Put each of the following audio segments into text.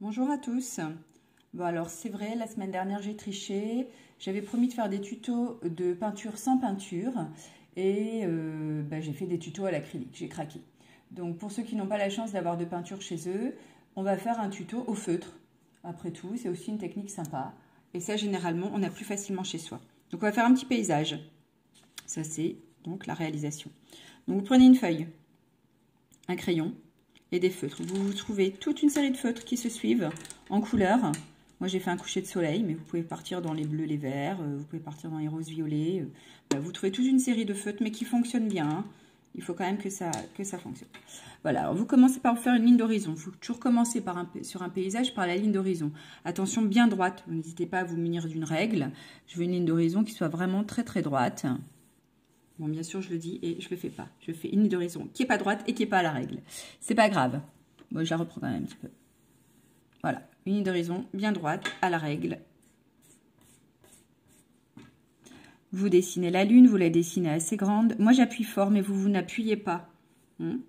Bonjour à tous. Bon alors c'est vrai, la semaine dernière j'ai triché. J'avais promis de faire des tutos de peinture sans peinture et j'ai fait des tutos à l'acrylique, j'ai craqué. Donc pour ceux qui n'ont pas la chance d'avoir de peinture chez eux, on va faire un tuto au feutre. Après tout, c'est aussi une technique sympa. Et ça généralement on a plus facilement chez soi. Donc on va faire un petit paysage. Ça c'est donc la réalisation. Donc vous prenez une feuille, un crayon et des feutres. Vous trouvez toute une série de feutres qui se suivent en couleurs. Moi, j'ai fait un coucher de soleil, mais vous pouvez partir dans les bleus, les verts, vous pouvez partir dans les roses violets. Vous trouvez toute une série de feutres, mais qui fonctionnent bien. Hein. Il faut quand même que ça fonctionne. Voilà, alors vous commencez par vous faire une ligne d'horizon. Il faut toujours commencer sur un paysage par la ligne d'horizon. Attention, bien droite. Vous n'hésitez pas à vous munir d'une règle. Je veux une ligne d'horizon qui soit vraiment très très droite. Bon, bien sûr, je le dis et je le fais pas. Je fais une ligne d'horizon qui est pas droite et qui est pas à la règle. C'est pas grave. Bon, je la reprends quand même un petit peu. Voilà, une ligne d'horizon bien droite à la règle. Vous dessinez la lune, vous la dessinez assez grande. Moi, j'appuie fort, mais vous n'appuyez pas. Comme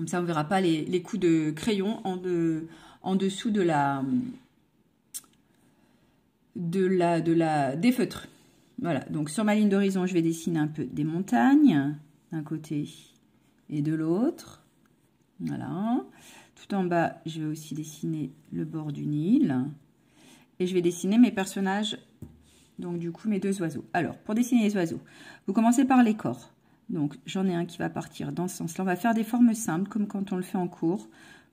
ça, on ne verra pas les coups de crayon en dessous des feutres. Voilà, donc sur ma ligne d'horizon, je vais dessiner un peu des montagnes d'un côté et de l'autre. Voilà. Tout en bas, je vais aussi dessiner le bord du Nil. Et je vais dessiner mes personnages, donc du coup mes deux oiseaux. Alors, pour dessiner les oiseaux, vous commencez par les corps. Donc, j'en ai un qui va partir dans ce sens-là. On va faire des formes simples, comme quand on le fait en cours,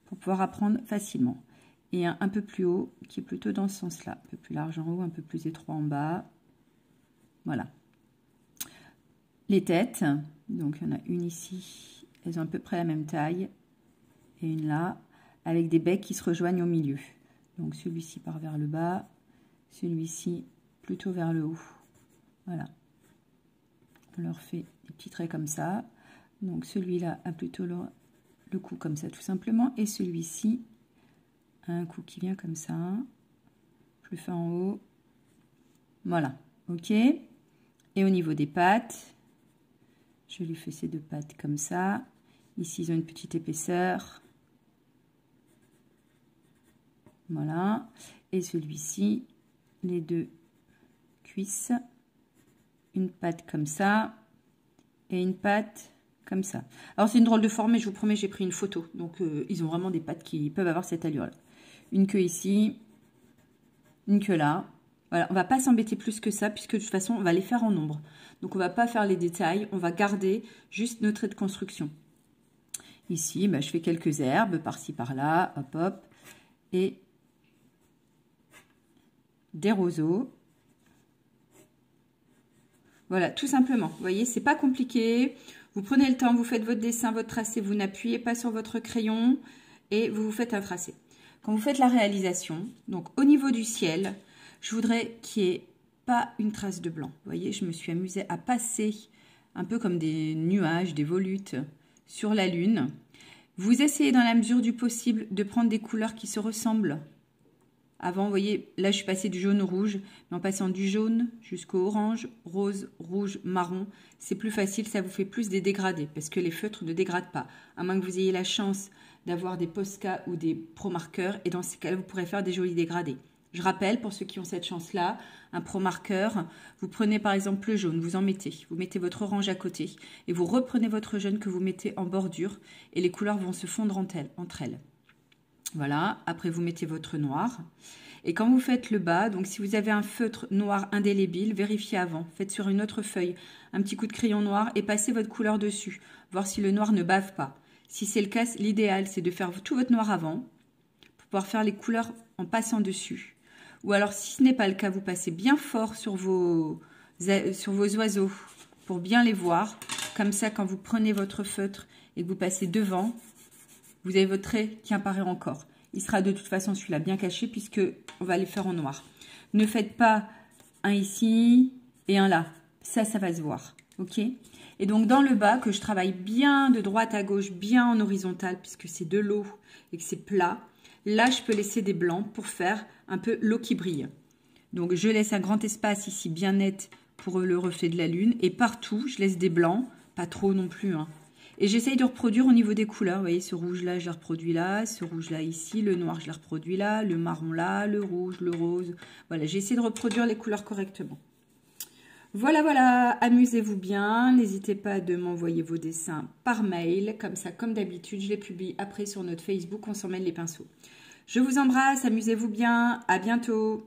pour pouvoir apprendre facilement. Et un peu plus haut, qui est plutôt dans ce sens-là. Un peu plus large en haut, un peu plus étroit en bas. Voilà. Les têtes, donc il y en a une ici, elles ont à peu près la même taille, et une là, avec des becs qui se rejoignent au milieu. Donc celui-ci part vers le bas, celui-ci plutôt vers le haut. Voilà. On leur fait des petits traits comme ça. Donc celui-là a plutôt le cou comme ça tout simplement, et celui-ci a un cou qui vient comme ça, plus fin en haut. Voilà, ok. Et au niveau des pattes, je lui fais ces deux pattes comme ça. Ici, ils ont une petite épaisseur. Voilà. Et celui-ci, les deux cuisses. Une patte comme ça. Et une patte comme ça. Alors, c'est une drôle de forme, mais je vous promets, j'ai pris une photo. Donc, ils ont vraiment des pattes qui peuvent avoir cette allure-là. Une queue ici. Une queue là. Voilà, on ne va pas s'embêter plus que ça, puisque de toute façon, on va les faire en ombre. Donc, on ne va pas faire les détails, on va garder juste nos traits de construction. Ici, je fais quelques herbes, par-ci, par-là, hop, hop, et des roseaux. Voilà, tout simplement. Vous voyez, c'est pas compliqué. Vous prenez le temps, vous faites votre dessin, votre tracé, vous n'appuyez pas sur votre crayon et vous vous faites un tracé. Quand vous faites la réalisation, donc au niveau du ciel, je voudrais qu'il n'y ait pas une trace de blanc. Vous voyez, je me suis amusée à passer un peu comme des nuages, des volutes sur la lune. Vous essayez dans la mesure du possible de prendre des couleurs qui se ressemblent. Avant, vous voyez, là je suis passée du jaune au rouge, mais en passant du jaune jusqu'au orange, rose, rouge, marron, c'est plus facile, ça vous fait plus des dégradés, parce que les feutres ne dégradent pas. À moins que vous ayez la chance d'avoir des Posca ou des Pro marqueurs, et dans ces cas-là, vous pourrez faire des jolis dégradés. Je rappelle, pour ceux qui ont cette chance-là, un Pro marqueur, vous prenez par exemple le jaune, vous mettez votre orange à côté, et vous reprenez votre jaune que vous mettez en bordure, et les couleurs vont se fondre entre elles. Voilà, après vous mettez votre noir. Et quand vous faites le bas, donc si vous avez un feutre noir indélébile, vérifiez avant. Faites sur une autre feuille un petit coup de crayon noir et passez votre couleur dessus. Voir si le noir ne bave pas. Si c'est le cas, l'idéal c'est de faire tout votre noir avant pour pouvoir faire les couleurs en passant dessus. Ou alors si ce n'est pas le cas, vous passez bien fort sur vos oiseaux pour bien les voir. Comme ça, quand vous prenez votre feutre et que vous passez devant, vous avez votre trait qui apparaît encore. Il sera de toute façon celui-là bien caché puisque on va les faire en noir. Ne faites pas un ici et un là. Ça va se voir. Ok? Et donc dans le bas, que je travaille bien de droite à gauche, bien en horizontal puisque c'est de l'eau et que c'est plat. Là, je peux laisser des blancs pour faire un peu l'eau qui brille. Donc je laisse un grand espace ici bien net pour le reflet de la lune. Et partout, je laisse des blancs, pas trop non plus, hein. Et j'essaye de reproduire au niveau des couleurs. Vous voyez, ce rouge-là, je l'ai reproduit là. Ce rouge-là ici. Le noir, je l'ai reproduit là. Le marron là. Le rouge, le rose. Voilà, j'ai essayé de reproduire les couleurs correctement. Voilà, voilà. Amusez-vous bien. N'hésitez pas de m'envoyer vos dessins par mail. Comme ça, comme d'habitude, je les publie après sur notre Facebook. On s'emmène les pinceaux. Je vous embrasse. Amusez-vous bien. À bientôt.